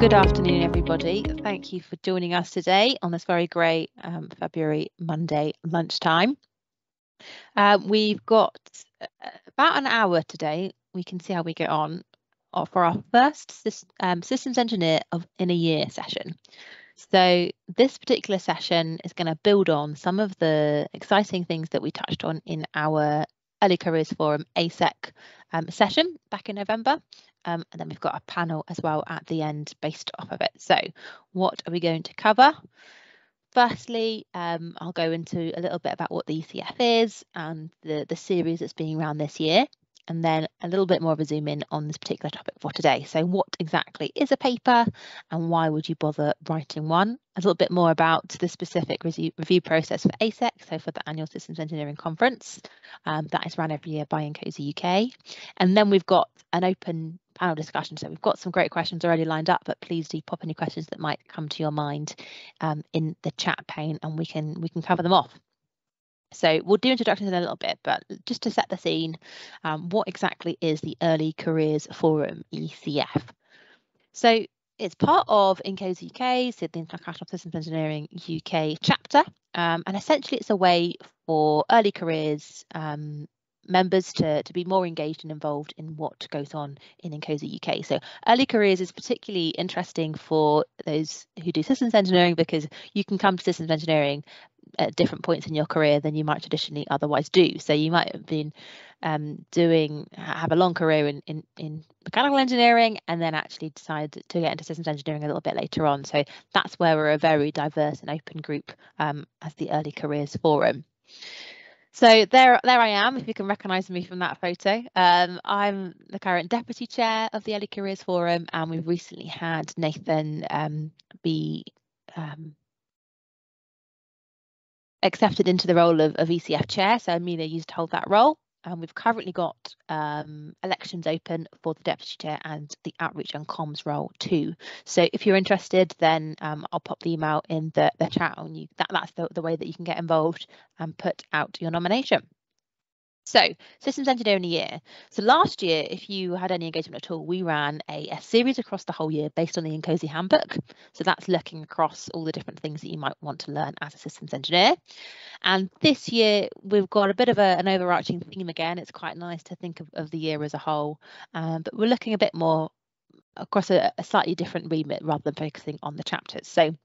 Good afternoon, everybody. Thank you for joining us today on this very grey February Monday lunchtime. We've got about an hour today. We can see how we get on for our first systems engineer in a year session. So this particular session is going to build on some of the exciting things that we touched on in our Early Careers Forum ASEC session back in November. And then we've got a panel as well at the end based off of it. So what are we going to cover? Firstly, I'll go into a little bit about what the ECF is and the series that's being run this year, and then a little bit more of a zoom in on this particular topic for today. So what exactly is a paper and why would you bother writing one? A little bit more about the specific review process for ASEC, so for the annual Systems Engineering Conference that is run every year by INCOSE UK. And then we've got an open panel discussion. So we've got some great questions already lined up, but please do pop any questions that might come to your mind in the chat pane, and we can cover them off. So we'll do introductions in a little bit, but just to set the scene, what exactly is the Early Careers Forum, ECF? So it's part of INCOSE UK, so the International Systems Engineering UK chapter, and essentially it's a way for early careers members to be more engaged and involved in what goes on in INCOSE UK. So early careers is particularly interesting for those who do systems engineering, because you can come to systems engineering at different points in your career than you might traditionally otherwise do. So you might have been have a long career in mechanical engineering and then actually decide to get into systems engineering a little bit later on. So that's where we're a very diverse and open group as the Early Careers Forum. So there I am, if you can recognise me from that photo. I'm the current Deputy Chair of the Early Careers Forum, and we've recently had Nathan be accepted into the role of ECF Chair. So Amelia used to hold that role. And we've currently got elections open for the Deputy Chair and the Outreach and Comms role too. So if you're interested, then I'll pop the email in the chat on you. That's the way that you can get involved and put out your nomination. So systems engineer in a year. So last year, if you had any engagement at all, we ran a series across the whole year based on the INCOSE handbook. So that's looking across all the different things that you might want to learn as a systems engineer. And this year, we've got a bit of an overarching theme again. It's quite nice to think of the year as a whole, but we're looking a bit more across a slightly different remit rather than focusing on the chapters. So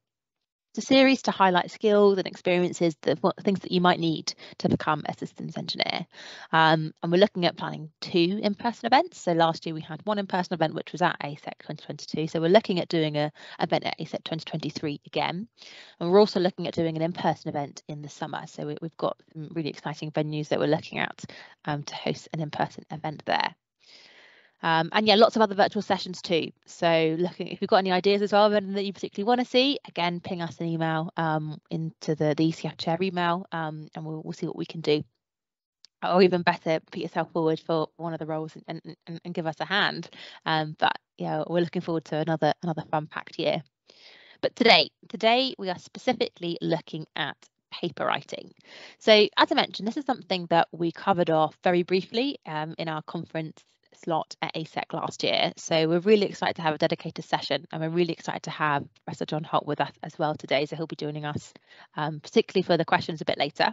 it's a series to highlight skills and experiences, things that you might need to become a systems engineer. And we're looking at planning 2 in-person events. So last year we had 1 in-person event, which was at ASEC 2022. So we're looking at doing an event at ASEC 2023 again. And we're also looking at doing an in-person event in the summer. So we've got some really exciting venues that we're looking at to host an in-person event there. And yeah, lots of other virtual sessions too. So if you've got any ideas as well that you particularly want to see, again, ping us an email into the ECF Chair email, and we'll see what we can do. Or even better, put yourself forward for one of the roles and give us a hand. But yeah, we're looking forward to another fun-packed year. But today we are specifically looking at paper writing. So as I mentioned, this is something that we covered off very briefly in our conference slot at ASEC last year. So we're really excited to have a dedicated session, and we're really excited to have Professor John Holt with us as well today. So he'll be joining us particularly for the questions a bit later.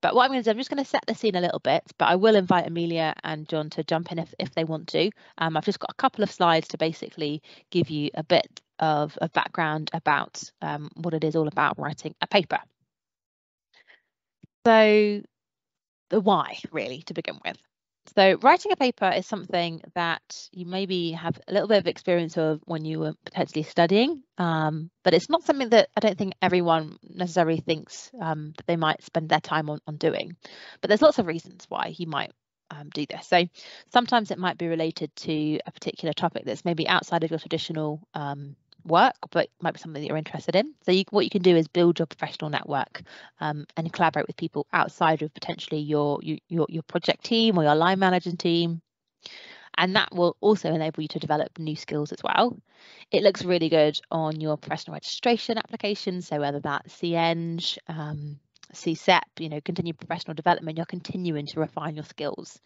But what I'm going to do, I'm just going to set the scene a little bit, but I will invite Amelia and John to jump in if they want to. I've just got a couple of slides to basically give you a bit of background about what it is all about writing a paper. So the why, really, to begin with. So writing a paper is something that you maybe have a little bit of experience of when you were potentially studying, but it's not something that I don't think everyone necessarily thinks that they might spend their time on doing. But there's lots of reasons why you might do this. So sometimes it might be related to a particular topic that's maybe outside of your traditional work, but might be something that you're interested in. So what you can do is build your professional network and collaborate with people outside of potentially your project team or your line management team. And that will also enable you to develop new skills as well. It looks really good on your professional registration application. So whether that's CEng, CSEP, continued professional development, you're continuing to refine your skills.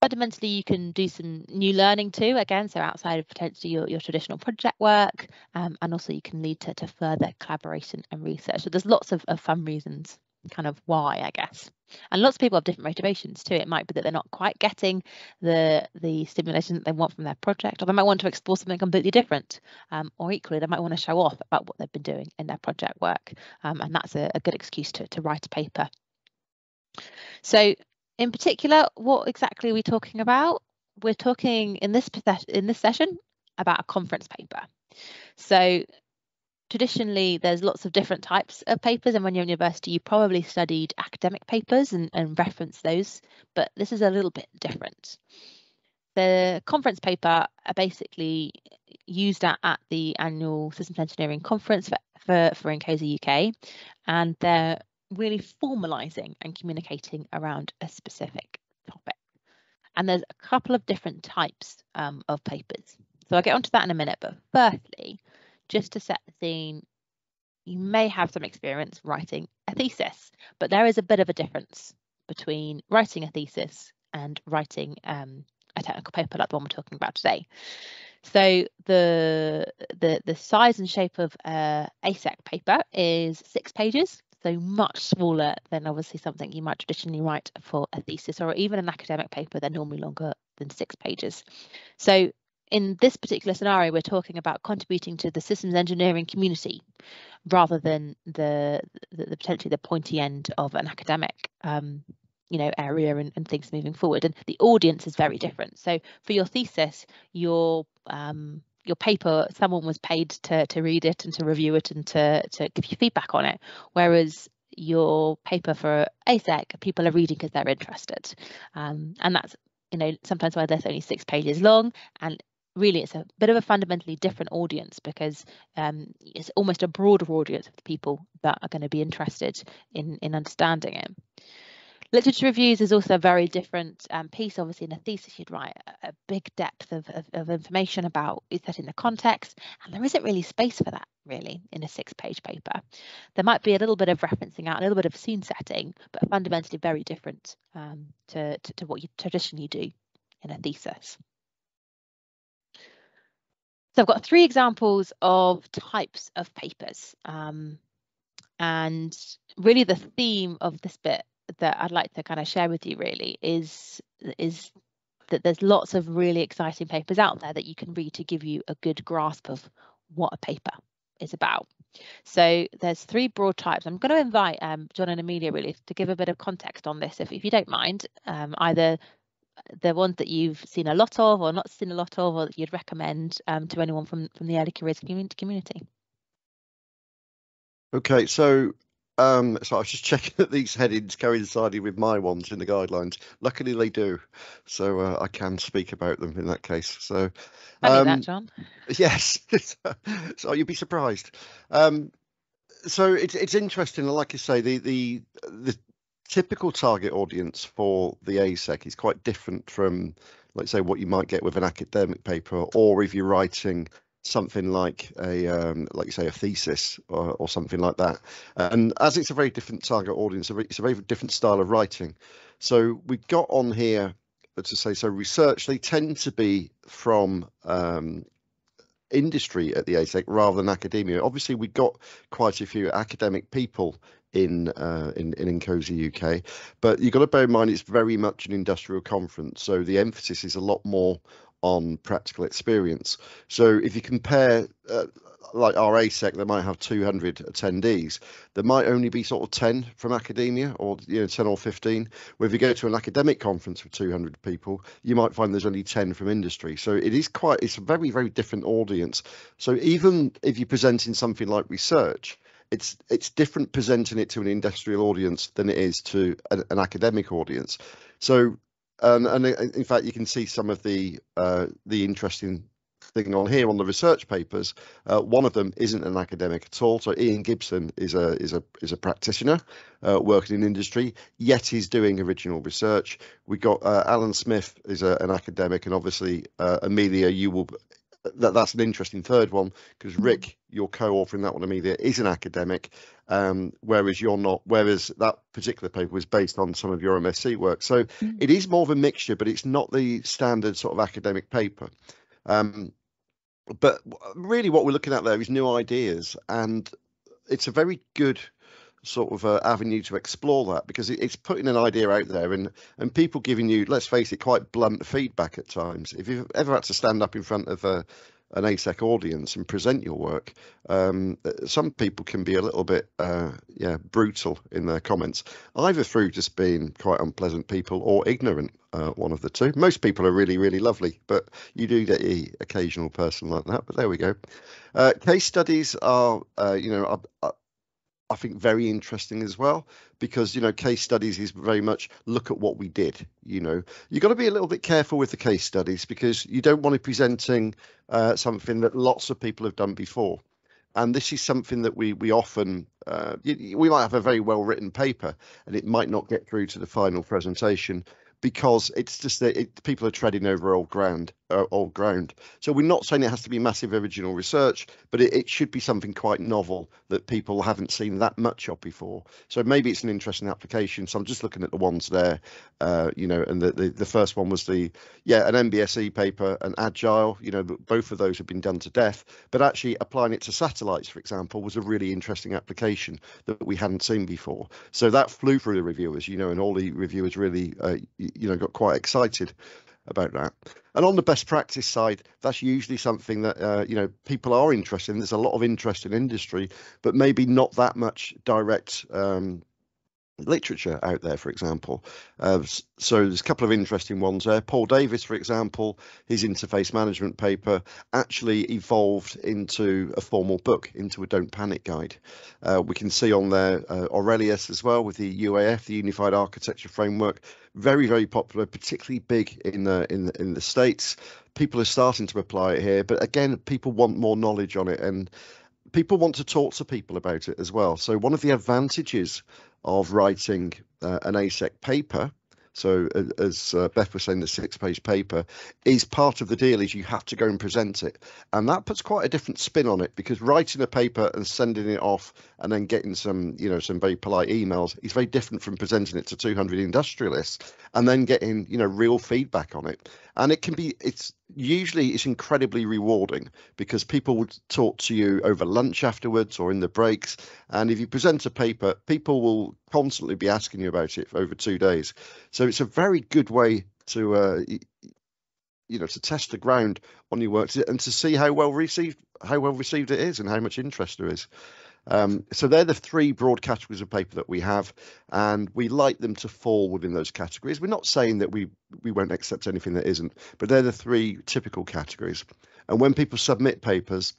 Fundamentally, you can do some new learning too, again, so outside of potentially your traditional project work, and also you can lead to further collaboration and research. So there's lots of fun reasons kind of why, I guess. And lots of people have different motivations too. It might be that they're not quite getting the stimulation that they want from their project, or they might want to explore something completely different, or equally they might want to show off about what they've been doing in their project work, and that's a good excuse to write a paper. So in particular, what exactly are we talking about? We're talking in this session about a conference paper. So traditionally, there's lots of different types of papers, and when you're in university, you probably studied academic papers and referenced those, but this is a little bit different. The conference paper are basically used at the annual Systems Engineering Conference for INCOSE UK, and they're really formalising and communicating around a specific topic. And there's a couple of different types of papers. So I'll get onto that in a minute, but firstly, just to set the scene, you may have some experience writing a thesis, but there is a bit of a difference between writing a thesis and writing a technical paper like the one we're talking about today. So the size and shape of ASEC paper is 6 pages, so much smaller than obviously something you might traditionally write for a thesis, or even an academic paper. They're normally longer than 6 pages. So in this particular scenario, we're talking about contributing to the systems engineering community rather than the potentially the pointy end of an academic area and things moving forward. And the audience is very different. So for your thesis, your paper, someone was paid to read it and to review it and to give you feedback on it, whereas your paper for ASEC, people are reading because they're interested, and that's sometimes why there's only 6 pages long, and really it's a bit of a fundamentally different audience because it's almost a broader audience of the people that are going to be interested in understanding it. Literature reviews is also a very different piece. Obviously, in a thesis, you'd write a big depth of information about setting the context, and there isn't really space for that, really, in a 6-page paper. There might be a little bit of referencing out, a little bit of scene setting, but fundamentally very different to what you traditionally do in a thesis. So I've got 3 examples of types of papers, and really the theme of this bit that I'd like to kind of share with you really is that there's lots of really exciting papers out there that you can read to give you a good grasp of what a paper is about. So there's 3 broad types. I'm going to invite John and Amelia really to give a bit of context on this, if you don't mind, either the ones that you've seen a lot of or not seen a lot of, or that you'd recommend to anyone from the early careers community. Okay, so I was just checking that these headings coincided with my ones in the guidelines. Luckily they do, so I can speak about them in that case. So Funny that, John. Yes, so you'd be surprised. So it's interesting, like you say, the typical target audience for the ASEC is quite different from, let's say, what you might get with an academic paper, or if you're writing something like like you say, a thesis or something like that. And as it's a very different target audience, it's a very different style of writing. So we got on here to say, so research, they tend to be from industry at the ASEC rather than academia. Obviously, we got quite a few academic people in INCOSE UK, but you've got to bear in mind it's very much an industrial conference, so the emphasis is a lot more on practical experience. So if you compare like our ASEC, they might have 200 attendees, there might only be sort of 10 from academia, or 10 or 15. Where if you go to an academic conference with 200 people, you might find there's only 10 from industry. So it's a very, very different audience. So even if you're presenting something like research, it's different presenting it to an industrial audience than it is to an academic audience. So and in fact, you can see some of the interesting thing on here on the research papers. One of them isn't an academic at all. So Ian Gibson is a practitioner working in industry, yet he's doing original research. We got Alan Smith is an academic, and obviously Amelia, you will that's an interesting third one, because Rick, your co-author in that one, Amelia, is an academic, whereas you're not, whereas that particular paper was based on some of your MSc work. So it is more of a mixture, but it's not the standard sort of academic paper. But really what we're looking at there is new ideas, and it's a very good sort of avenue to explore that, because it's putting an idea out there and people giving you, let's face it, quite blunt feedback at times. If you've ever had to stand up in front of an ASEC audience and present your work, some people can be a little bit brutal in their comments, either through just being quite unpleasant people or ignorant, one of the two. Most people are really, really lovely, but you do get the occasional person like that. But there we go. Case studies are I think very interesting as well, because case studies is very much look at what we did. You've got to be a little bit careful with the case studies, because you don't want to be presenting something that lots of people have done before. And this is something that we often we might have a very well written paper and it might not get through to the final presentation, because it's just that people are treading over old ground. So we're not saying it has to be massive original research, but it should be something quite novel that people haven't seen that much of before. So maybe it's an interesting application. So I'm just looking at the ones there, and the first one was an MBSE paper, an Agile. Both of those have been done to death, but actually applying it to satellites, for example, was a really interesting application that we hadn't seen before. So that flew through the reviewers, and all the reviewers really got quite excited about that. And on the best practice side, that's usually something that people are interested in. There's a lot of interest in industry, but maybe not that much direct literature out there, for example. So there's a couple of interesting ones there. Paul Davis, for example, his interface management paper actually evolved into a formal book, into a Don't Panic guide. We can see on there Aurelius as well, with the UAF, the Unified Architecture Framework, very, very popular, particularly big in the States. People are starting to apply it here, but again, people want more knowledge on it, and people want to talk to people about it as well. So one of the advantages of writing an ASEC paper, so as Beth was saying, the 6-page paper, is part of the deal is you have to go and present it. And that puts quite a different spin on it, because writing a paper and sending it off and then getting some very polite emails is very different from presenting it to 200 industrialists and then getting, real feedback on it. And it's incredibly rewarding, because people would talk to you over lunch afterwards or in the breaks. And if you present a paper, people will constantly be asking you about it for over 2 days. So it's a very good way to, to test the ground on your work and to see how well received it is and how much interest there is. So they're the 3 broad categories of paper that we have, and we like them to fall within those categories. We're not saying that we won't accept anything that isn't, but they're the 3 typical categories. And when people submit papers,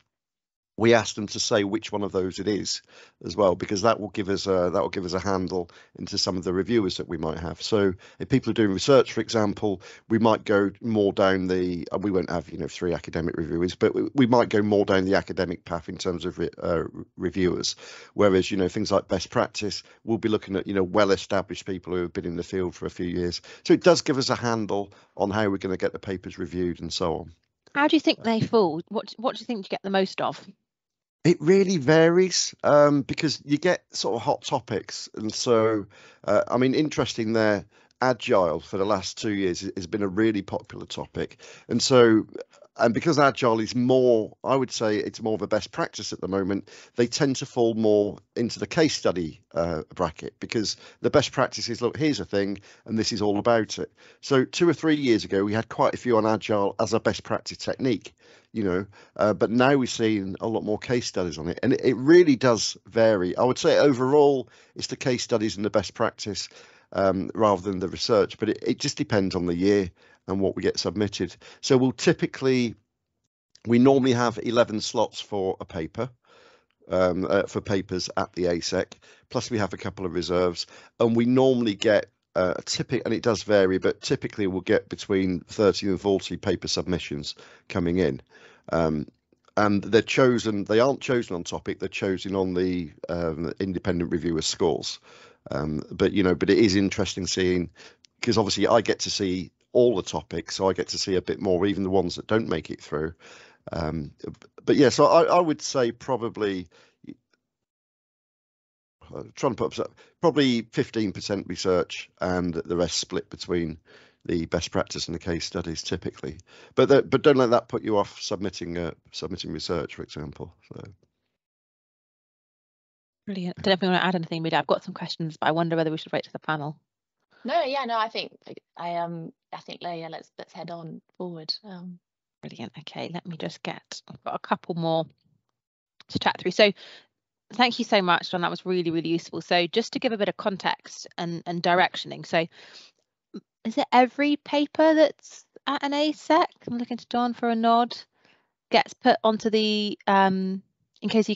we ask them to say which one of those it is as well, because that will give us a handle into some of the reviewers that we might have. So if people are doing research, for example, we might go more down we won't have 3 academic reviewers, but we might go more down the academic path in terms of reviewers. Whereas things like best practice, we'll be looking at well-established people who have been in the field for a few years. So it does give us a handle on how we're going to get the papers reviewed and so on. How do you think they fall? What do you think you get the most of? It really varies, because you get sort of hot topics. And so, interesting there, Agile for the last 2 years has been a really popular topic. And so, and because Agile is more, I would say it's more of a best practice at the moment, they tend to fall more into the case study bracket, because the best practice is, look, here's a thing, and this is all about it. So 2 or 3 years ago, we had quite a few on Agile as a best practice technique. But now we're seeing a lot more case studies on it, and it really does vary. I would say overall it's the case studies and the best practice rather than the research, but it just depends on the year and what we get submitted. So we normally have 11 slots for a paper, for papers at the ASEC, plus we have a couple of reserves, and we normally get and it does vary, but typically we'll get between 30 and 40 paper submissions coming in. And they aren't chosen on topic, they're chosen on the independent reviewer scores. But it is interesting seeing, because obviously I get to see all the topics, so I get to see a bit more, even the ones that don't make it through. But yeah, so I would say probably trying to put up probably 15% research and the rest split between the best practice and the case studies typically. But don't let that put you off submitting research, for example. So. Brilliant. Don't know if you want to add anything, Amelia. I've got some questions, but I wonder whether we should wait to the panel. No, I think yeah, let's head on forward. Brilliant. Okay, let me just I've got a couple more to chat through. So thank you so much, John. That was really, really useful. So just to give a bit of context and directioning. So is it every paper that's at an ASEC? I'm looking to John for a nod. Gets put onto the INCOSE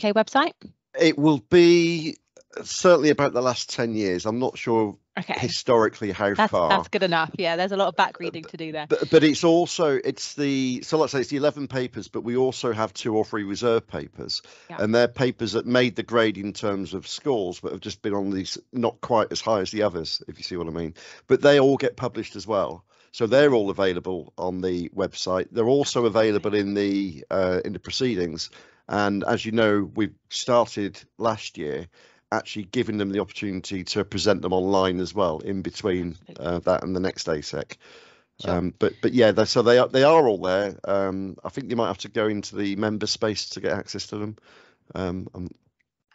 UK website? It will be certainly about the last 10 years. I'm not sure historically how far. That's good enough. Yeah, there's a lot of back reading to do there. But it's also, so let's say it's the 11 papers, but we also have 2 or 3 reserve papers. Yeah. And they're papers that made the grade in terms of scores, but have just been on these not quite as high as the others, if you see what I mean. But they all get published as well. So they're all available on the website. They're also available in the proceedings. And as you know, we started last year actually giving them the opportunity to present them online as well in between that and the next ASEC. Sure. But yeah, so they are all there. I think you might have to go into the member space to get access to them.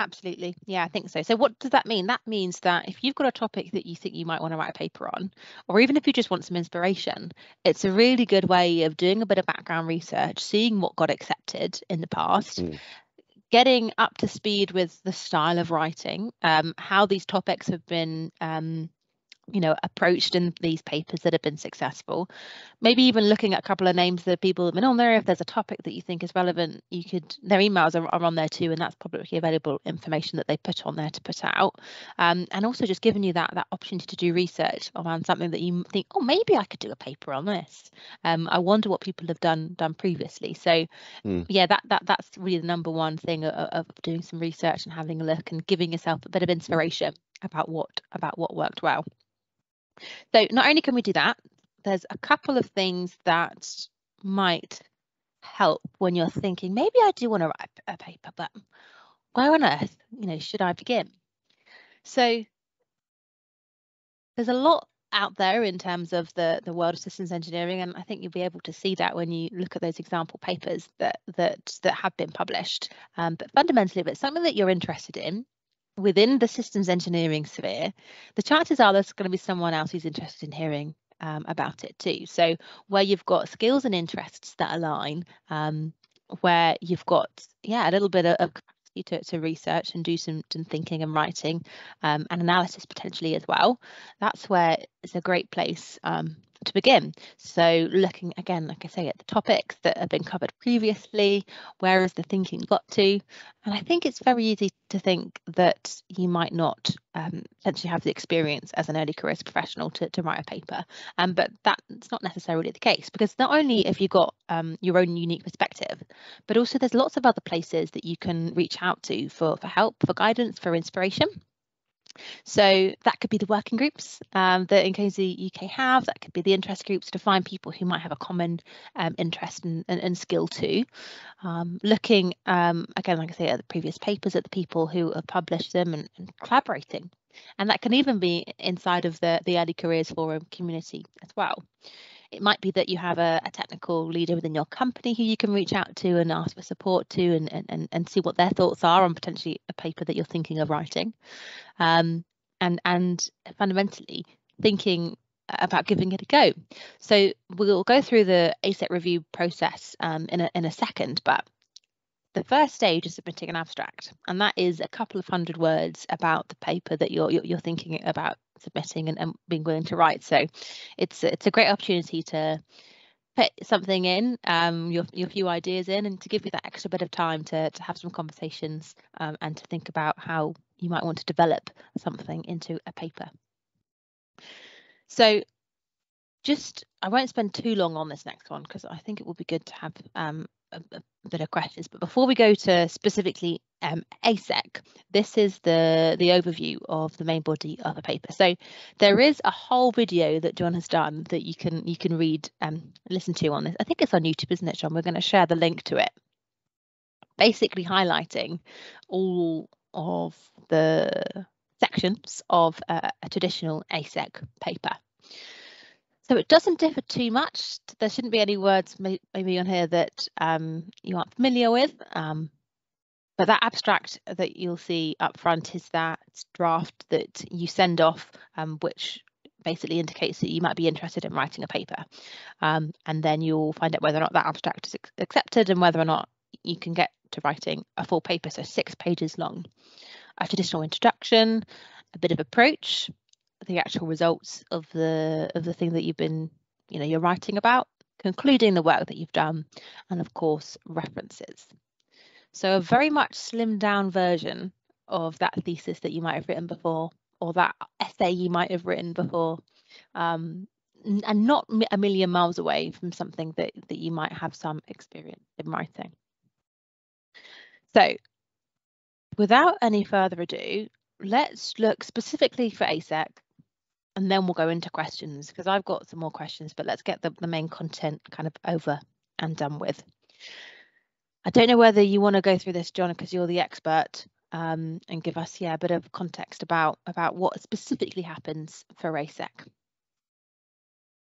Absolutely. Yeah, I think so. So what does that mean? That means that if you've got a topic that you think you might want to write a paper on, or even if you just want some inspiration, it's a really good way of doing a bit of background research, seeing what got accepted in the past, getting up to speed with the style of writing, how these topics have been approached in these papers that have been successful. Maybe even looking at a couple of names that people have been on there. If there's a topic that you think is relevant, their emails are on there too, and that's publicly available information that they put on there to put out. And also just giving you that opportunity to do research around something that you think, oh, maybe I could do a paper on this. I wonder what people have done previously. So yeah, that's really the number one thing of doing some research and having a look and giving yourself a bit of inspiration about what worked well. So not only can we do that, there's a couple of things that might help when you're thinking, maybe I do want to write a paper, but where on earth, should I begin? So there's a lot out there in terms of the world of systems engineering, and I think you'll be able to see that when you look at those example papers that have been published. But fundamentally, if it's something that you're interested in, within the systems engineering sphere, the chances are there's going to be someone else who's interested in hearing about it too. So where you've got skills and interests that align, where you've got a little bit of capacity to research and do some thinking and writing and analysis potentially as well, that's where it's a great place to begin. So looking again, like I say, at the topics that have been covered previously, where has the thinking got to? And I think it's very easy to think that you might not potentially have the experience as an early careers professional to write a paper, but that's not necessarily the case, because not only have you got your own unique perspective, but also there's lots of other places that you can reach out to for help, for guidance, for inspiration. So that could be the working groups that INCOSE UK have. That could be the interest groups to find people who might have a common interest and skill too. Looking, again, like I say, at the previous papers, at the people who have published them and collaborating. And that can even be inside of the Early Careers Forum community as well. It might be that you have a technical leader within your company who you can reach out to and ask for support to and see what their thoughts are on potentially a paper that you're thinking of writing. And fundamentally thinking about giving it a go. So we'll go through the ASEC review process in a second, but the first stage is submitting an abstract, and that is a couple of 100 words about the paper that you're thinking about submitting and being willing to write. So it's a great opportunity to put something in, your few ideas in, and to give you that extra bit of time to have some conversations and to think about how you might want to develop something into a paper. So I won't spend too long on this next one, because I think it will be good to have a bit of questions. But before we go to specifically ASEC, this is the overview of the main body of the paper. So there is a whole video that John has done that you can read and listen to on this. I think it's on YouTube, isn't it, John? We're going to share the link to it, basically highlighting all of the sections of a traditional ASEC paper. So it doesn't differ too much. There shouldn't be any words maybe on here that you aren't familiar with. But that abstract that you'll see up front is that draft that you send off, which basically indicates that you might be interested in writing a paper. And then you'll find out whether or not that abstract is accepted and whether or not you can get to writing a full paper, so 6 pages long. A traditional introduction, a bit of approach, the actual results of the thing that you're writing about, concluding the work that you've done, and of course references. So a very much slimmed down version of that thesis that you might have written before, or that essay you might have written before, and not a million miles away from something that you might have some experience in writing. So without any further ado, let's look specifically for ASEC, and then we'll go into questions, because I've got some more questions, but let's get the main content kind of over and done with. I don't know whether you want to go through this, John, because you're the expert, and give us a bit of context about what specifically happens for ASEC.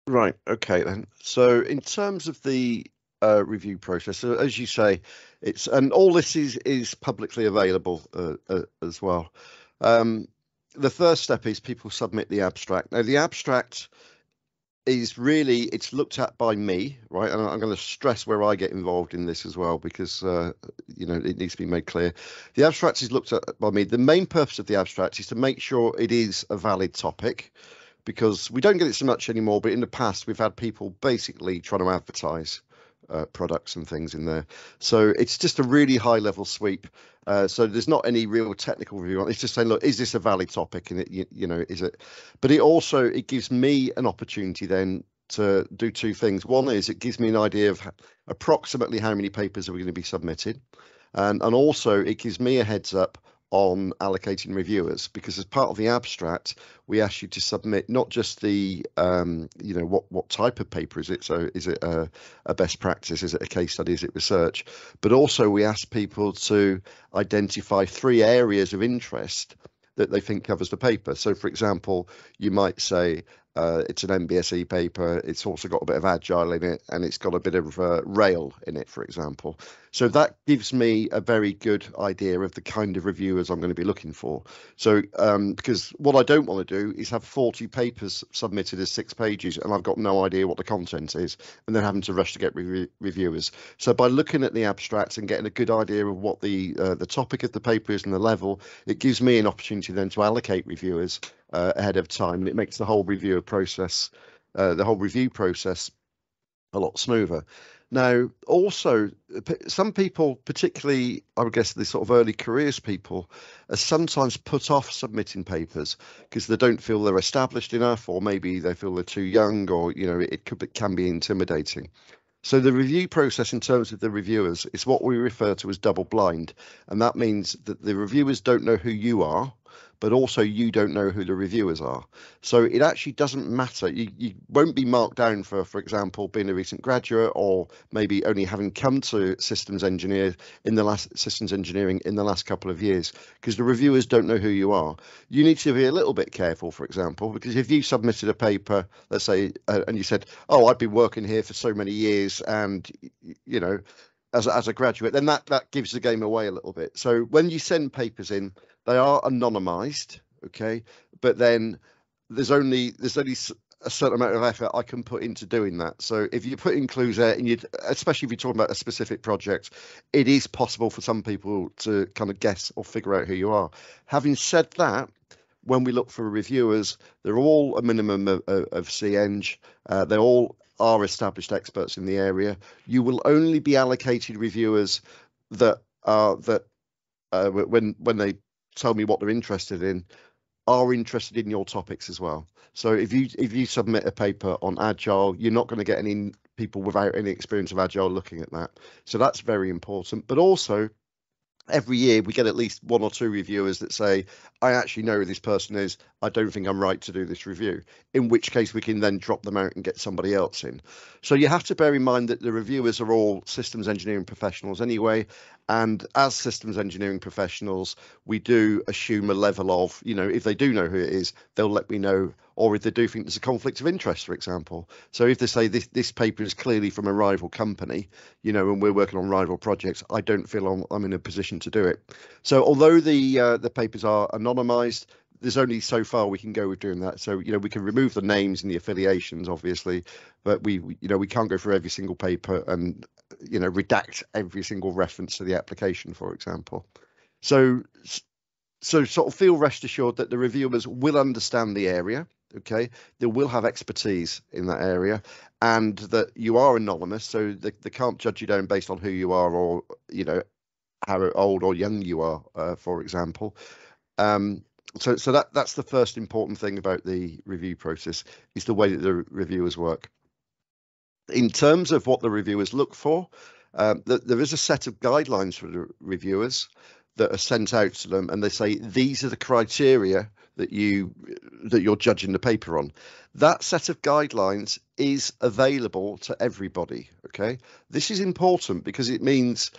Right, okay then. So in terms of the review process, so as you say, and all this is publicly available as well. The first step is people submit the abstract. Now the abstract is really, it's looked at by me, right? And I'm going to stress where I get involved in this as well, because it needs to be made clear. The abstract is looked at by me. The main purpose of the abstract is to make sure it is a valid topic, because we don't get it so much anymore, but in the past we've had people basically trying to advertise products and things in there. So it's just a really high level sweep. So there's not any real technical review on it. It's just saying, look, is this a valid topic? And is it? But it gives me an opportunity then to do 2 things. One is it gives me an idea of approximately how many papers are we going to be submitted, and also it gives me a heads up on allocating reviewers, because as part of the abstract we ask you to submit not just the what type of paper is it, so is it a best practice, is it a case study, is it research, but also we ask people to identify 3 areas of interest that they think covers the paper. So for example, you might say it's an MBSE paper, it's also got a bit of agile in it, and it's got a bit of rail in it, for example. So that gives me a very good idea of the kind of reviewers I'm going to be looking for. So because what I don't want to do is have 40 papers submitted as 6 pages and I've got no idea what the content is, and then having to rush to get reviewers. So by looking at the abstract and getting a good idea of what the topic of the paper is and the level, it gives me an opportunity then to allocate reviewers ahead of time, and it makes the whole review process a lot smoother. Now, also, some people, particularly, I would guess the sort of early careers people, are sometimes put off submitting papers because they don't feel they're established enough, or maybe they feel they're too young, or it can be intimidating. So the review process in terms of the reviewers is what we refer to as double blind, and that means that the reviewers don't know who you are, but also you don't know who the reviewers are. So it actually doesn't matter. You won't be marked down for example, being a recent graduate, or maybe only having come to systems engineering in the last couple of years, because the reviewers don't know who you are. You need to be a little bit careful, for example, because if you submitted a paper, let's say, and you said, oh, I've been working here for so many years, and as a graduate, then that gives the game away a little bit. So when you send papers in, they are anonymized, okay, but then there's only a certain amount of effort I can put into doing that. So if you put in clues there, and especially if you're talking about a specific project, it is possible for some people to kind of guess or figure out who you are. Having said that, when we look for reviewers, they're all a minimum of CEng. They all are established experts in the area. You will only be allocated reviewers that when they tell me what they're interested in, are interested in your topics as well. So if you submit a paper on agile, you're not going to get any people without any experience of Agile looking at that. So that's very important. But also, every year we get at least 1 or 2 reviewers that say, I actually know who this person is, I don't think I'm right to do this review, in which case we can then drop them out and get somebody else in. So you have to bear in mind that the reviewers are all systems engineering professionals anyway, and as systems engineering professionals we do assume a level of, you know, if they do know who it is, they'll let me know, or if they do think there's a conflict of interest, for example. So if they say this paper is clearly from a rival company, you know, and we're working on rival projects, I don't feel I'm in a position to do it. So although the papers are anonymized, there's only so far we can go with doing that. So, you know, we can remove the names and the affiliations, obviously, but we can't go through every single paper and, you know, redact every single reference to the application, for example. So sort of feel rest assured that the reviewers will understand the area. Okay, they will have expertise in that area, and that you are anonymous, so they can't judge you down based on who you are, or, you know, how old or young you are, for example. So that's the first important thing about the review process, is the way that the reviewers work. In terms of what the reviewers look for, there is a set of guidelines for the reviewers that are sent out to them, and they say these are the criteria that you're judging the paper on. That set of guidelines is available to everybody. Okay, this is important because it means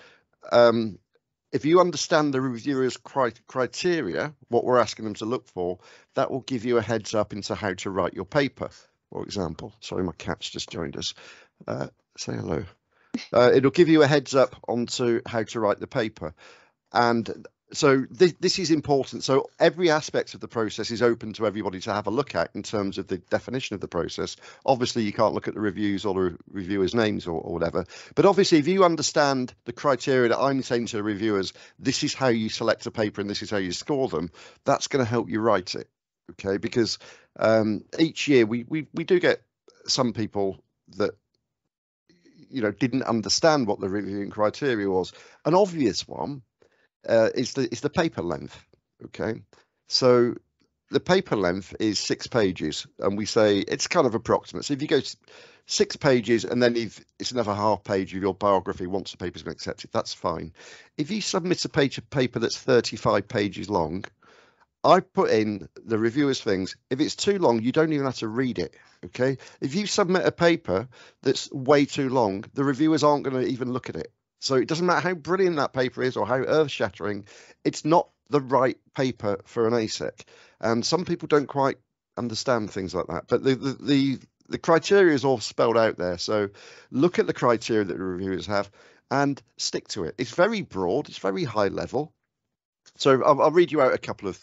if you understand the reviewer's criteria, what we're asking them to look for, that will give you a heads up into how to write your paper, for example. Sorry, my cat's just joined us. Say hello. It'll give you a heads up onto how to write the paper. And so this is important. So every aspect of the process is open to everybody to have a look at in terms of the definition of the process. Obviously, you can't look at the reviews or the reviewers' names or whatever. But obviously, if you understand the criteria that I'm saying to the reviewers, this is how you select a paper and this is how you score them, that's going to help you write it. Okay, because each year we do get some people that, you know, didn't understand what the reviewing criteria was. An obvious one is the paper length. Okay, so the paper length is 6 pages, and we say it's kind of approximate. So if you go 6 pages and then if it's another half page of your biography once the paper's been accepted, that's fine. If you submit a paper that's 35 pages long, I put in the reviewer's things. If it's too long, you don't even have to read it. Okay, if you submit a paper that's way too long, the reviewers aren't going to even look at it. So it doesn't matter how brilliant that paper is or how earth-shattering, it's not the right paper for an ASEC. And some people don't quite understand things like that. But the criteria is all spelled out there. So look at the criteria that the reviewers have and stick to it. It's very broad. It's very high level. So I'll read you out a couple of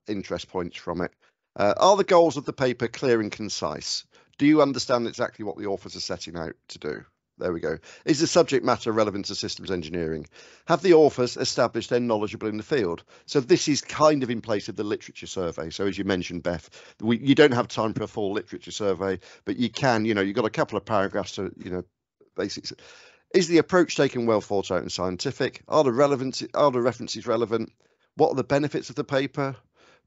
interest points from it. Are the goals of the paper clear and concise? Do you understand exactly what the authors are setting out to do? There we go. Is the subject matter relevant to systems engineering? Have the authors established they're knowledgeable in the field? So this is kind of in place of the literature survey. So as you mentioned, Beth, you don't have time for a full literature survey, but you can, you know, you've got a couple of paragraphs to, you know, basics. Is the approach taken well thought out and scientific? Are the references relevant? What are the benefits of the paper?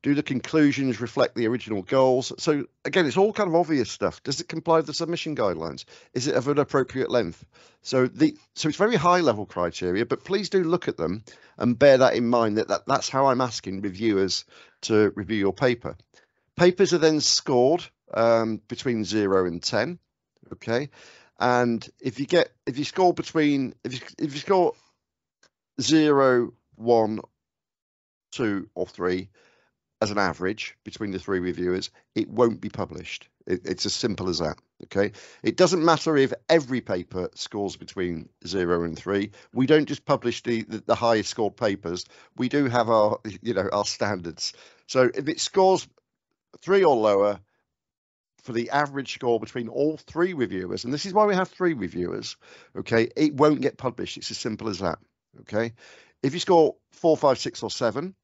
Do the conclusions reflect the original goals? So again, it's all kind of obvious stuff. Does it comply with the submission guidelines? Is it of an appropriate length? So it's very high level criteria, but please do look at them and bear that in mind, that's how I'm asking reviewers to review your paper. Papers are then scored between 0 and 10. Okay. And if you score 0, 1, 2 or 3 as an average between the 3 reviewers, it won't be published. It's as simple as that. Okay, it doesn't matter if every paper scores between 0 and 3. We don't just publish the highest scored papers. We do have our standards. So if it scores 3 or lower for the average score between all 3 reviewers, and this is why we have 3 reviewers, okay, it won't get published. It's as simple as that. Okay, if you score 4, 5, 6 or 7,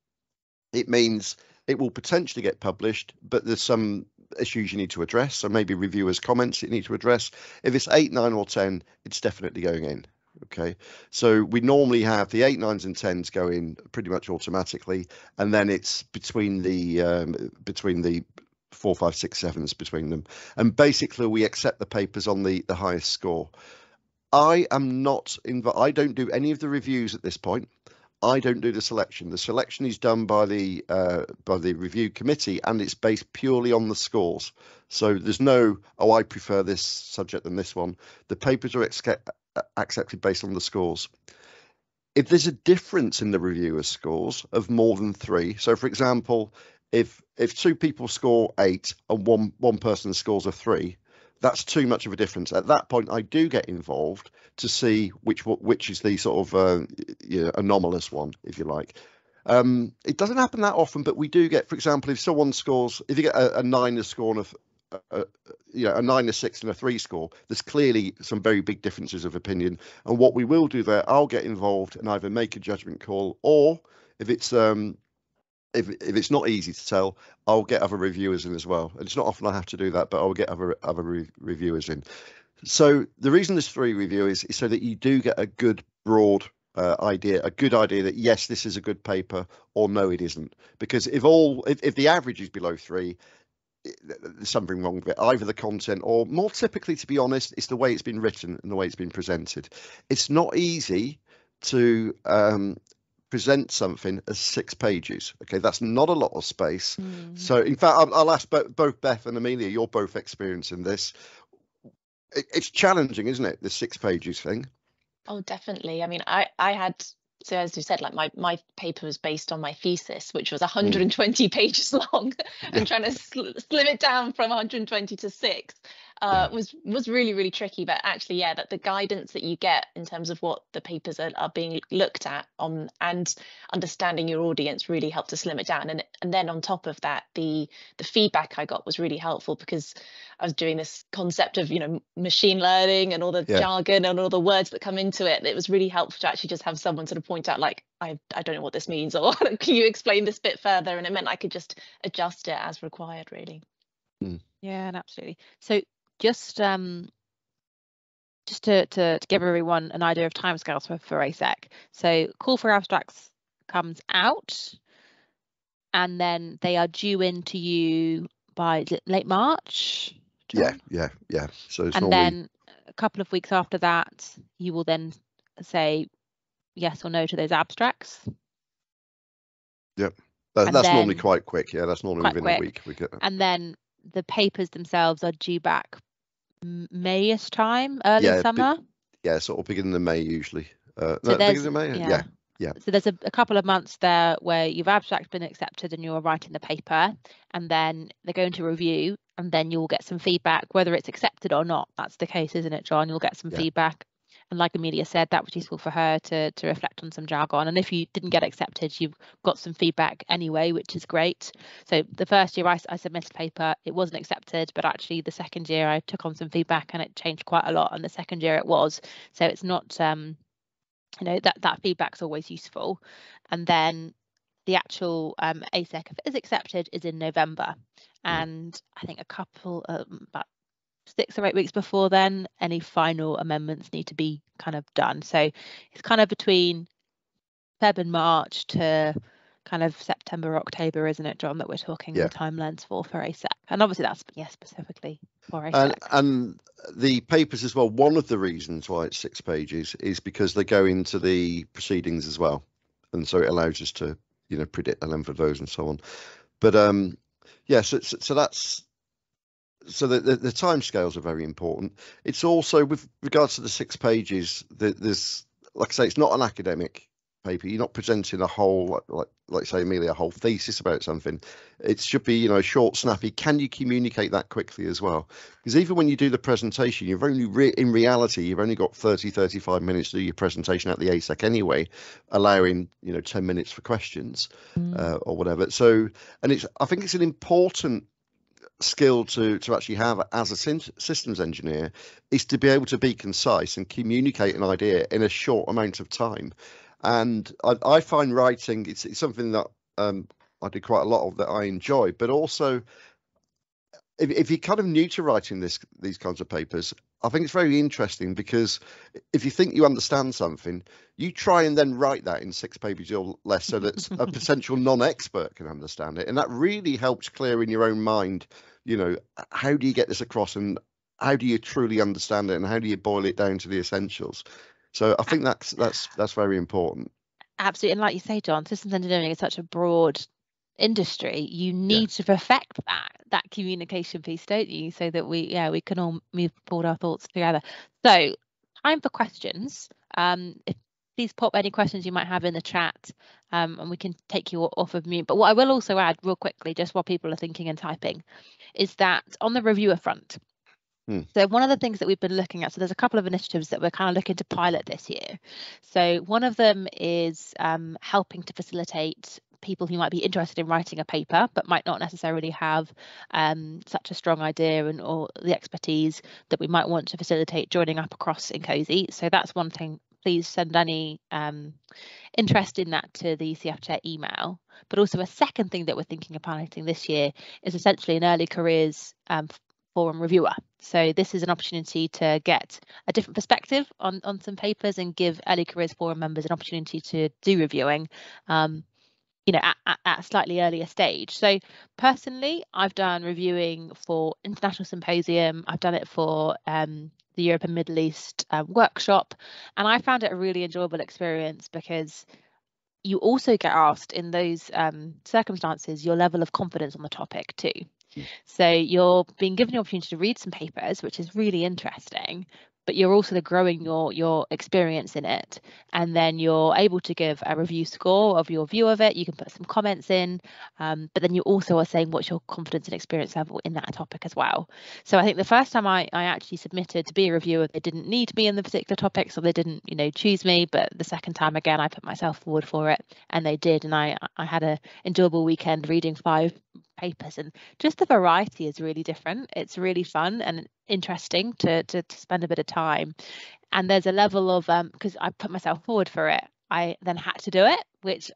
it means it will potentially get published, but there's some issues you need to address. So maybe reviewers' comments you need to address. If it's 8, 9 or 10, it's definitely going in. Okay, so we normally have the 8, 9s and 10s go in pretty much automatically, and then it's between the 4, 5, 6, 7s between them, and basically we accept the papers on the highest score. I don't do any of the reviews at this point. I don't do the selection. The selection is done by the review committee, and it's based purely on the scores. So there's no, oh, I prefer this subject than this one. The papers are accepted based on the scores. If there's a difference in the reviewers' scores of more than 3, so for example, if 2 people score 8 and one person scores a 3, that's too much of a difference. At that point, I do get involved to see which is the sort of anomalous one, if you like. It doesn't happen that often, but we do get, for example, if you get a 9 score and a 9, a 6 and a 3 score, there's clearly some very big differences of opinion. And what we will do there, I'll get involved and either make a judgment call, or if it's if it's not easy to tell, I'll get other reviewers in as well. And it's not often I have to do that, but I'll get other reviewers in. So the reason there's 3 reviewers is so that you do get a good broad idea that yes, this is a good paper, or no, it isn't. Because if the average is below 3, there's something wrong with it, either the content or, more typically, to be honest, it's the way it's been written and the way it's been presented. It's not easy to present something as 6 pages. Okay, that's not a lot of space. So in fact, I'll ask both Beth and Amelia, you're both experienced in this. It's challenging, isn't it, the 6 pages thing? Oh, definitely. I mean, I had, so as you said, like my paper was based on my thesis, which was 120 pages long, and trying to slim it down from 120 to 6 was really, really tricky. But actually, yeah, that the guidance that you get in terms of what the papers are being looked at on, and understanding your audience, really helped to slim it down. And then on top of that, the feedback I got was really helpful, because I was doing this concept of, machine learning and all the jargon and all the words that come into it. It was really helpful to actually just have someone sort of point out, like, I don't know what this means, or can you explain this bit further? And it meant I could just adjust it as required, really. Yeah, and absolutely. So just to give everyone an idea of timescales for ASEC. So call for abstracts comes out, and then they are due in to you by late March. John? Yeah. So it's and then a couple of weeks after that, you will then say yes or no to those abstracts. Yep. That's normally quite quick. Yeah, that's normally within a week we get that. And then the papers themselves are due back Mayish time, early summer. Sort of beginning of May usually. Beginning of May. Yeah. So there's a couple of months there where your abstract's been accepted and you're writing the paper, and then they're going to review, and then you'll get some feedback, whether it's accepted or not. That's the case, isn't it, John? You'll get some feedback. And like Amelia said, that was useful for her to reflect on some jargon. And if you didn't get accepted, you've got some feedback anyway, which is great. So the first year I submitted a paper, it wasn't accepted, but actually the second year I took on some feedback and it changed quite a lot. And the second year it was. So it's not, that feedback's always useful. And then the actual ASEC, if it is accepted, is in November. And I think a couple, about 6 or 8 weeks before then, any final amendments need to be kind of done. So it's kind of between Feb and March to kind of September, October, isn't it, John, that we're talking the timelines for ASEC? And obviously that's specifically for ASEC. And the papers as well, one of the reasons why it's 6 pages is because they go into the proceedings as well. And so it allows us to, predict the length of those and so on. But so that's, so the timescales are very important. It's also, with regards to the 6 pages, there's, like I say, it's not an academic paper. You're not presenting a whole, like say, Amelia, a whole thesis about something. It should be, short, snappy. Can you communicate that quickly as well? Because even when you do the presentation, you've only, in reality, you've only got 35 minutes to do your presentation at the ASEC anyway, allowing, 10 minutes for questions or whatever. So, and I think it's an important skill to actually have as a systems engineer, is to be able to be concise and communicate an idea in a short amount of time. And I find writing, it's something that I do quite a lot of, that I enjoy. But also, if you're kind of new to writing these kinds of papers, I think it's very interesting, because if you think you understand something, you try and then write that in 6 pages or less so that a potential non-expert can understand it. And that really helps clear in your own mind, how do you get this across, and how do you truly understand it, and how do you boil it down to the essentials? So I think that's very important. Absolutely. And like you say, John, systems engineering is such a broad industry. You need to perfect that communication piece, don't you, so that we can all move forward our thoughts together. So time for questions. Please pop any questions you might have in the chat, and we can take you off of mute. But what I will also add real quickly, just while people are thinking and typing, is that on the reviewer front, so one of the things that we've been looking at, so there's a couple of initiatives that we're kind of looking to pilot this year. So one of them is helping to facilitate people who might be interested in writing a paper but might not necessarily have such a strong idea or the expertise that we might want to facilitate joining up across INCOSE. So that's one thing. Please send any interest in that to the CF Chair email. But also a second thing that we're thinking of piloting this year is essentially an early careers forum reviewer. So this is an opportunity to get a different perspective on some papers and give early careers forum members an opportunity to do reviewing at a slightly earlier stage. So personally, I've done reviewing for International Symposium. I've done it for the Europe and Middle East workshop, and I found it a really enjoyable experience, because you also get asked in those circumstances your level of confidence on the topic too. So you're being given the opportunity to read some papers, which is really interesting, but you're also growing your experience in it. And then you're able to give a review score of your view of it. You can put some comments in, but then you also are saying what's your confidence and experience level in that topic as well. So I think the first time I actually submitted to be a reviewer, they didn't need me in the particular topic, so they didn't, choose me. But the second time again, I put myself forward for it, and they did. And I had an enjoyable weekend reading 5 papers, and just the variety is really different. It's really fun and interesting to spend a bit of time, and there's a level of because I put myself forward for it, I then had to do it, which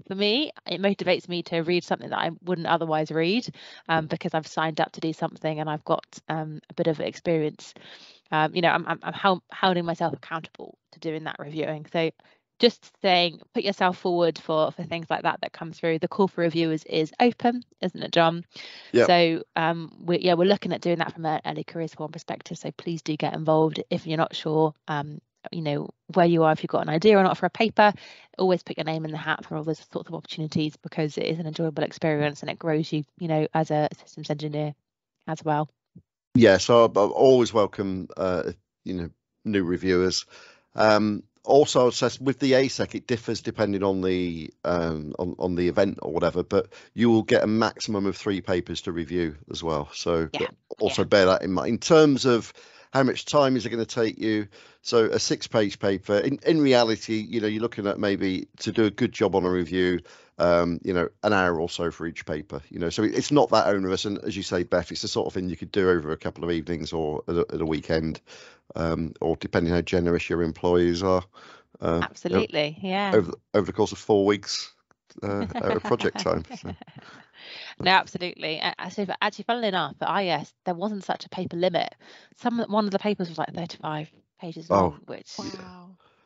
for me, it motivates me to read something that I wouldn't otherwise read, because I've signed up to do something and I've got a bit of experience. I'm holding myself accountable to doing that reviewing. So just saying, put yourself forward for things like that come through. The call for reviewers is open, isn't it, John? Yep. So we're looking at doing that from an early careers forum perspective. So please do get involved if you're not sure, where you are, if you've got an idea or not for a paper. Always put your name in the hat for all those sorts of opportunities, because it is an enjoyable experience and it grows you, as a systems engineer as well. Yeah, so I always welcome new reviewers. Also, I'd say with the ASEC, it differs depending on the on the event or whatever, but you will get a maximum of 3 papers to review as well. So bear that in mind. In terms of how much time is it going to take you? So a 6-page paper, in reality, you're looking at maybe, to do a good job on a review, an hour or so for each paper. So it's not that onerous. And as you say, Beth, it's the sort of thing you could do over a couple of evenings or at a weekend, or depending how generous your employees are. Absolutely, yeah. Over the course of 4 weeks at project time. So. No, absolutely. Actually, funnily enough, at IS, there wasn't such a paper limit. One of the papers was like 35 pages long, which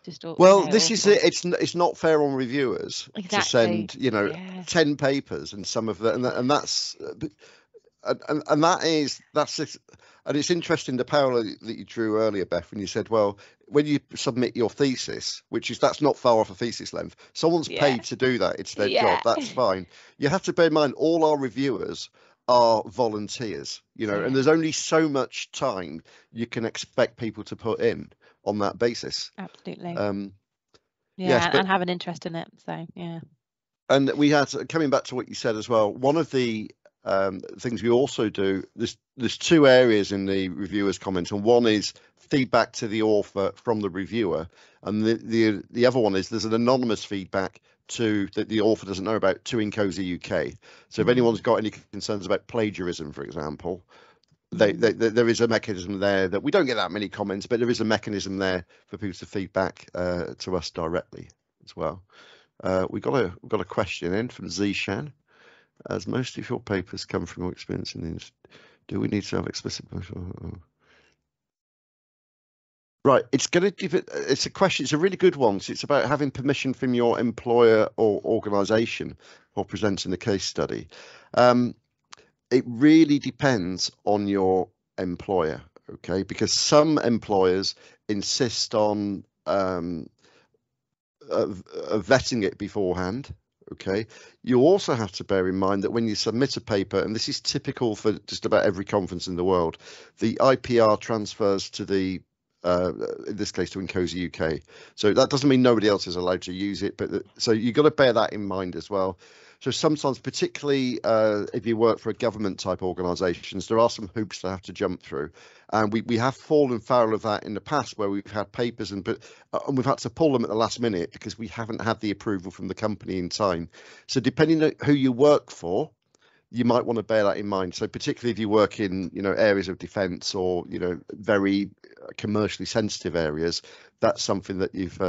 just this is it. It's not fair on reviewers to send 10 papers, and some of that, and that's and it's interesting, the parallel that you drew earlier, Beth, when you said, well, when you submit your thesis, that's not far off a thesis length, someone's paid to do that. It's their job. That's fine. You have to bear in mind, all our reviewers are volunteers, and there's only so much time you can expect people to put in on that basis. Absolutely. And have an interest in it. So and we had, coming back to what you said as well, one of the things we also do, there's 2 areas in the reviewer's comments, and one is feedback to the author from the reviewer, and the other one is there's an anonymous feedback that the author doesn't know about to INCOSE UK. So if anyone's got any concerns about plagiarism, for example, there is a mechanism there that we don't get that many comments, but there is a mechanism there for people to feedback to us directly as well. We've got a question in from Zishan. As most of your papers come from your experience in the industry, do we need to have explicit? Right, it's going to give it. It's a question. It's a really good one. So it's about having permission from your employer or organisation for presenting the case study. It really depends on your employer, okay? Because some employers insist on vetting it beforehand. Okay. You also have to bear in mind that when you submit a paper, and this is typical for just about every conference in the world, the IPR transfers to the in this case to INCOSE UK. So that doesn't mean nobody else is allowed to use it, but so you've got to bear that in mind as well. So sometimes, particularly if you work for a government type organisations, there are some hoops to have to jump through, and we have fallen foul of that in the past where we've had papers and we've had to pull them at the last minute because we haven't had the approval from the company in time. So depending on who you work for, you might want to bear that in mind. So particularly if you work in, areas of defence or, very commercially sensitive areas, that's something that you've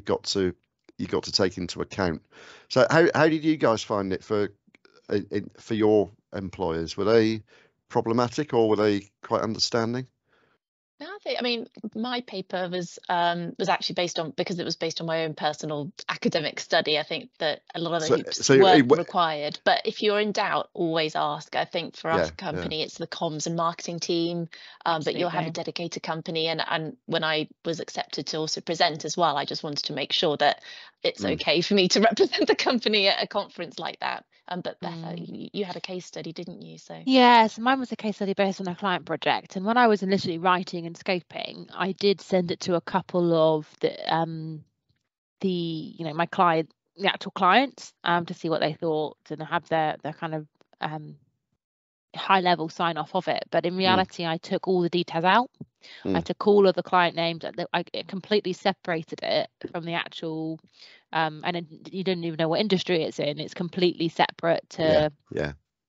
got to take into account. So how did you guys find it for your employers? Were they problematic or were they quite understanding? No, I mean, my paper was actually based on, because it was based on my own personal academic study. I think that a lot of the hoops weren't required. But if you're in doubt, always ask. I think for our company, it's the comms and marketing team, but you'll have a dedicated company. And when I was accepted to also present as well, I just wanted to make sure that it's okay for me to represent the company at a conference like that. But Beth, you had a case study, didn't you? So yes, mine was a case study based on a client project. And when I was initially writing and scoping, I did send it to a couple of my client, the actual clients, to see what they thought and have their kind of high level sign off of it. But in reality, I took all the details out. I took all of the client names. I completely separated it from the actual. And you don't even know what industry it's in. It's completely separate to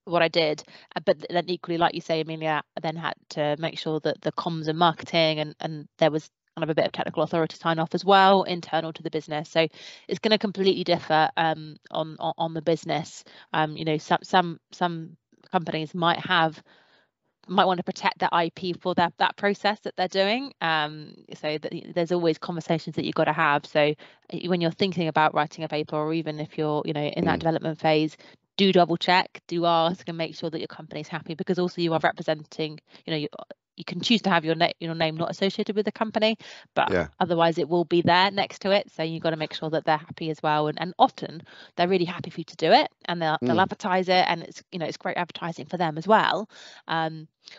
what I did. But then equally, like you say, Amelia, I then had to make sure that the comms and marketing and there was kind of a bit of technical authority sign off as well, internal to the business. So it's going to completely differ on the business. Some companies might want to protect their IP for that process that they're doing. So there's always conversations that you've got to have. So when you're thinking about writing a paper, or even if you're, in that development phase, do double check, do ask, and make sure that your company's happy, because also you are representing, you can choose to have your name not associated with the company, but otherwise it will be there next to it. So you've got to make sure that they're happy as well. And often they're really happy for you to do it, and they'll advertise it, and it's great advertising for them as well.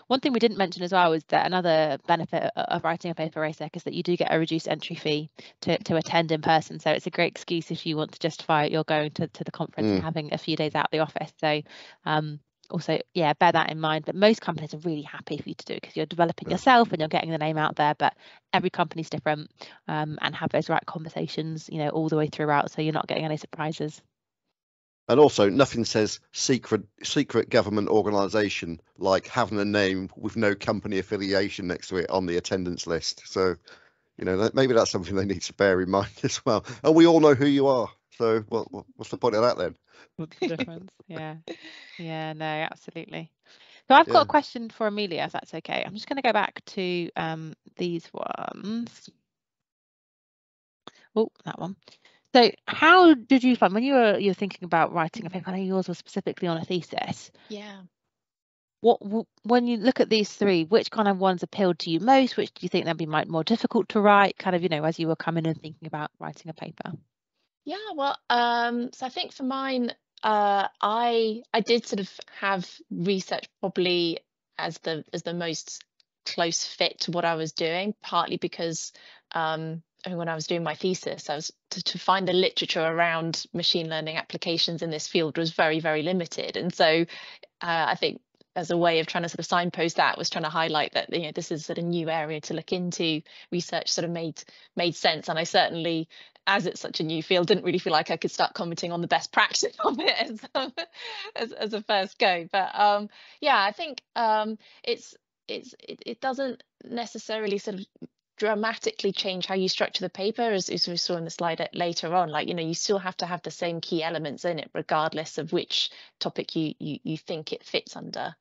One thing we didn't mention as well is that another benefit of writing a paper ASEC is that you do get a reduced entry fee to attend in person. So it's a great excuse if you want to justify you're going to the conference and having a few days out of the office. So also, bear that in mind. But most companies are really happy for you to do it because you're developing yourself and you're getting the name out there. But every company's different, and have those right conversations, all the way throughout, so you're not getting any surprises. And also, nothing says secret government organisation like having a name with no company affiliation next to it on the attendance list. So, maybe that's something they need to bear in mind as well. And we all know who you are. So, what's the point of that then? What's the difference? Yeah, no, absolutely. So I've got a question for Amelia, if that's okay. I'm just going to go back to these ones. Oh, that one. So how did you find when you're thinking about writing a paper? I know yours was specifically on a thesis. Yeah. When you look at these three, which kind of ones appealed to you most? Which do you think that'd be more difficult to write? Kind of, as you were coming and thinking about writing a paper. Yeah, well, so I think for mine, I did sort of have research probably as the most close fit to what I was doing, partly because when I was doing my thesis, I was to find the literature around machine learning applications in this field was very, very limited. And so I think as a way of trying to sort of signpost that was trying to highlight that this is sort of new area to look into. Research sort of made sense, and I certainly, as it's such a new field, didn't really feel like I could start commenting on the best practice of it as a first go. But I think it doesn't necessarily sort of dramatically change how you structure the paper, as we saw in the slide later on. Like, you still have to have the same key elements in it, regardless of which topic you think it fits under.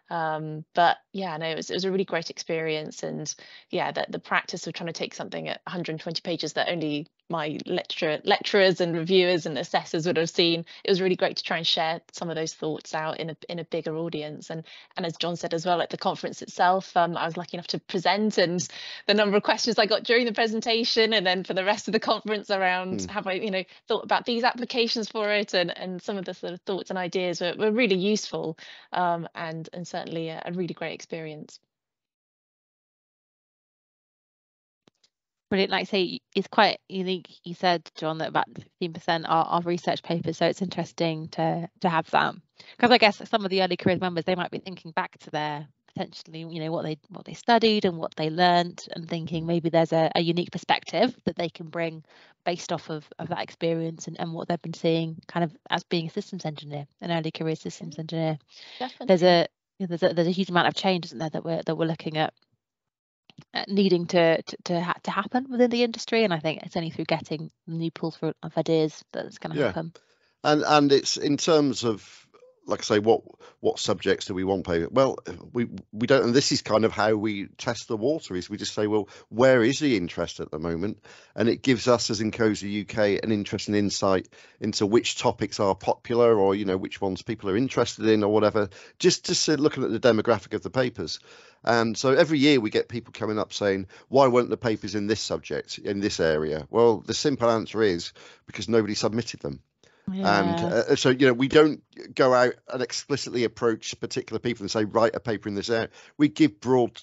But yeah, no, it was a really great experience. And yeah, the practice of trying to take something at 120 pages that only my lecturers and reviewers and assessors would have seen, it was really great to try and share some of those thoughts out in a bigger audience. And as John said as well, at the conference itself, I was lucky enough to present, and the number of questions I got during the presentation, and then for the rest of the conference around have I thought about these applications for it, and some of the sort of thoughts and ideas were really useful, and certainly a really great experience. Brilliant. Like I say, it's quite unique. You said, John, that about 15% are research papers, so it's interesting to have that, because I guess some of the early careers members, they might be thinking back to their potentially, what they studied and what they learnt, and thinking maybe there's a unique perspective that they can bring based off of that experience and what they've been seeing, kind of as being a systems engineer, an early career systems engineer. Definitely. There's a huge amount of change, isn't there, that we're looking at needing to happen within the industry, and I think it's only through getting new pools of ideas that it's going to happen. And it's in terms of, like I say, what subjects do we want paper? Well, we don't, and this is kind of how we test the water, is we just say, well, where is the interest at the moment? And it gives us as INCOSE UK an interesting insight into which topics are popular, or which ones people are interested in, or whatever, just looking at the demographic of the papers. And so every year we get people coming up saying, why weren't the papers in this subject, in this area? Well, the simple answer is because nobody submitted them. Yeah. And so we don't go out and explicitly approach particular people and say, write a paper in this area. We give broad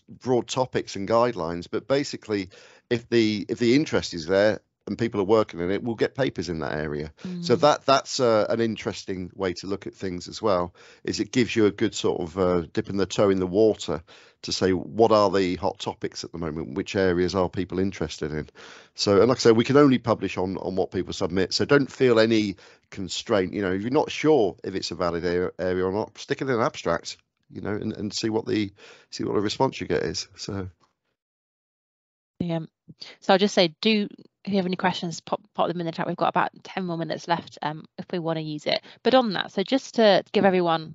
topics and guidelines, but basically if the interest is there and people are working in it, we'll get papers in that area. So that's an interesting way to look at things as well, is it gives you a good sort of dipping the toe in the water to say, what are the hot topics at the moment, which areas are people interested in. So, and like I say, we can only publish on what people submit, so don't feel any constraint. If you're not sure if it's a valid area or not, stick it in an abstract, and see what the response you get is. So yeah, so I'll just say, if you have any questions, pop them in the chat. We've got about 10 more minutes left if we want to use it. But on that, so just to give everyone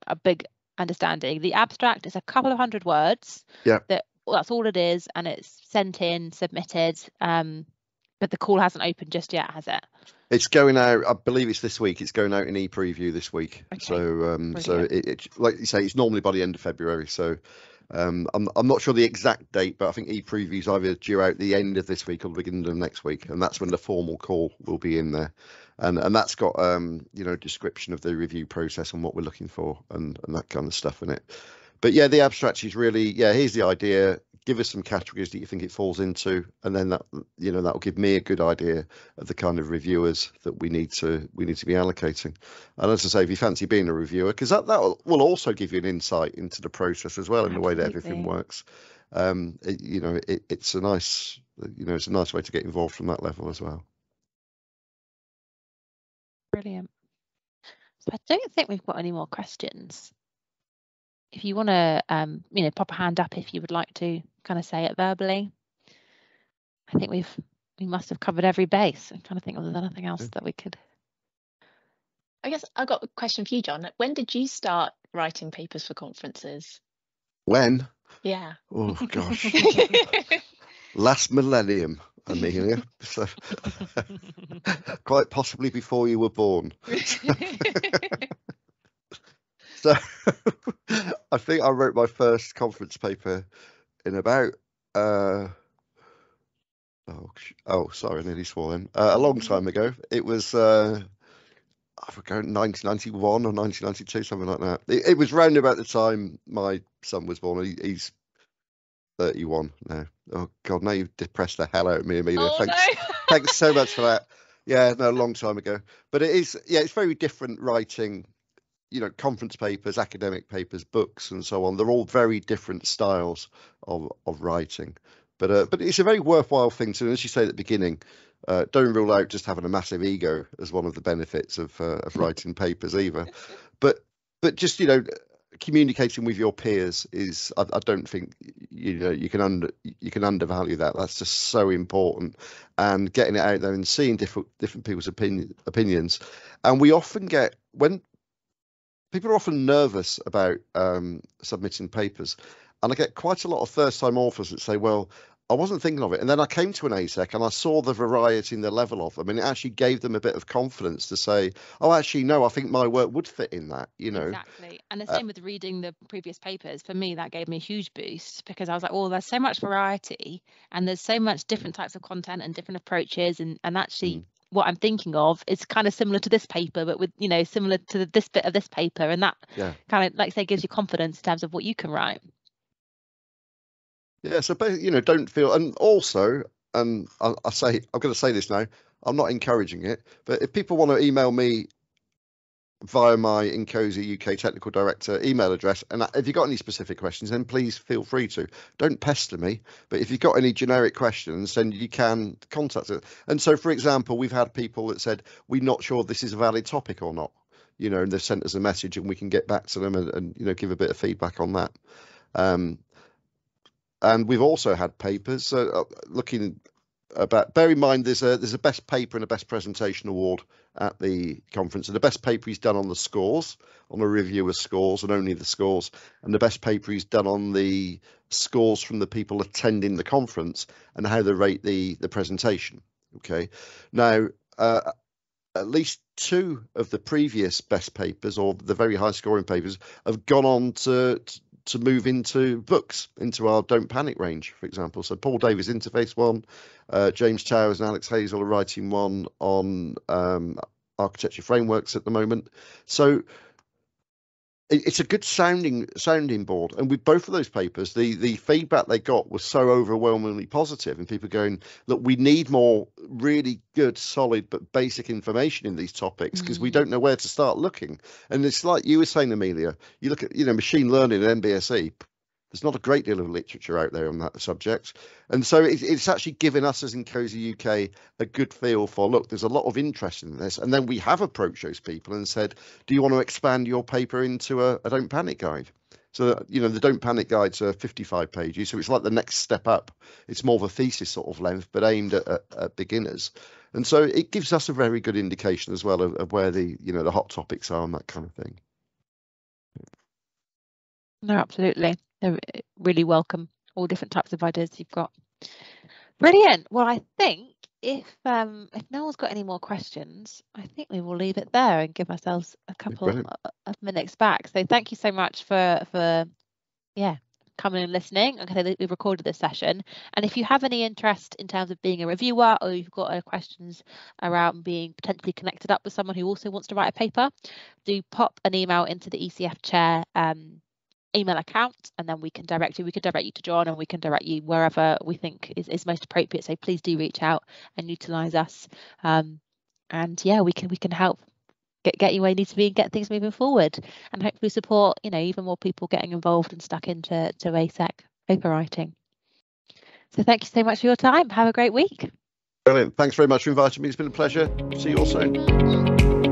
a big understanding, the abstract is a couple of 100 words. That's all it is, and it's sent in, submitted, but the call hasn't opened just yet, has it? It's going out, I believe it's this week. It's going out in e-preview this week. Okay. So it like you say, it's normally by the end of February. So I'm not sure the exact date, but I think e-preview is either due out the end of this week or the beginning of next week, and that's when the formal call will be in there. And that's got description of the review process and what we're looking for and that kind of stuff in it. But yeah, the abstract is really, here's the idea, give us some categories that you think it falls into, and then that will give me a good idea of the kind of reviewers that we need to be allocating. And as I say, if you fancy being a reviewer, because that will also give you an insight into the process as well, in the way that everything works. It's a nice way to get involved from that level as well. Brilliant. So I don't think we've got any more questions. If you want to, pop a hand up if you would like to kind of say it verbally. I think we must have covered every base. I'm trying to think of anything else that we could. I guess I've got a question for you, John. When did you start writing papers for conferences? When? Yeah. Oh gosh. Last millennium, Amelia. So, quite possibly before you were born. So I think I wrote my first conference paper in about sorry, I nearly swore then. A long time ago. It was I forgot, 1991 or 1992, something like that. It was round about the time my son was born. He's 31 now. Oh God, now you've depressed the hell out of me, Amelia. Oh, thanks so much for that. Yeah, no, a long time ago. But it is, it's very different writing. Conference papers, academic papers, books, and so on. They're all very different styles of writing. But it's a very worthwhile thing to, as you say at the beginning, don't rule out just having a massive ego as one of the benefits of writing papers either. But just communicating with your peers is, I don't think you can undervalue that. That's just so important, and getting it out there and seeing different people's opinions. And we often get, when people are often nervous about submitting papers, and I get quite a lot of first-time authors that say, well, I wasn't thinking of it, and then I came to an ASEC and I saw the variety and the level of them, and it actually gave them a bit of confidence to say, oh, actually, no, I think my work would fit in that, you know. Exactly. And the same with reading the previous papers. For me, that gave me a huge boost, because I was like, oh, there's so much variety and there's so much different types of content and different approaches, and actually what I'm thinking of is kind of similar to this paper, but with, you know, similar to this bit of this paper, and that kind of, like I say, gives you confidence in terms of what you can write. Yeah, so basically, you know, don't feel, and also, I'm going to say this now, I'm not encouraging it, but if people want to email me via my INCOSE UK Technical Director email address, and if you've got any specific questions, then please feel free to. Don't pester me, but if you've got any generic questions, then you can contact us. And so, for example, we've had people that said, we're not sure this is a valid topic or not, you know, and they've sent us a message, and we can get back to them and you know, give a bit of feedback on that. And we've also had papers looking about, bear in mind there's a best paper and a best presentation award at the conference, and the best paper is done on the scores, on a review of scores and only the scores, and the best paper is done on the scores from the people attending the conference and how they rate the presentation. Okay, now at least 2 of the previous best papers, or the very high scoring papers, have gone on to move into books, into our Don't Panic range, for example. So Paul Davies' interface one, James Towers and Alex Hazel are writing one on architecture frameworks at the moment. So it's a good sounding board, and with both of those papers, the feedback they got was so overwhelmingly positive, and people going, look, we need more really good, solid but basic information in these topics, because we don't know where to start looking. And it's like you were saying, Amelia, you look at, you know, machine learning and MBSE, there's not a great deal of literature out there on that subject. And so it's actually given us as INCOSE UK a good feel for, look, there's a lot of interest in this. And then we have approached those people and said, do you want to expand your paper into a Don't Panic guide? So, you know, the Don't Panic guides are 55 pages. So it's like the next step up. It's more of a thesis sort of length, but aimed at beginners. And so it gives us a very good indication as well of where the, you know, the hot topics are and that kind of thing. No, absolutely. They're really welcome all different types of ideas you've got. Brilliant. Well, I think if no one's got any more questions, I think we will leave it there and give ourselves a couple of minutes back. So thank you so much for coming and listening. Okay, we've recorded this session, and if you have any interest in terms of being a reviewer, or you've got questions around being potentially connected up with someone who also wants to write a paper, do pop an email into the ECF chair email account, and then we can direct you to John, and we can direct you wherever we think is most appropriate. So please do reach out and utilize us, and yeah, we can help get you where you need to be and get things moving forward, and hopefully support, you know, even more people getting involved and stuck into ASEC paper writing. So thank you so much for your time. Have a great week. Brilliant. Thanks very much for inviting me. It's been a pleasure. See you all soon.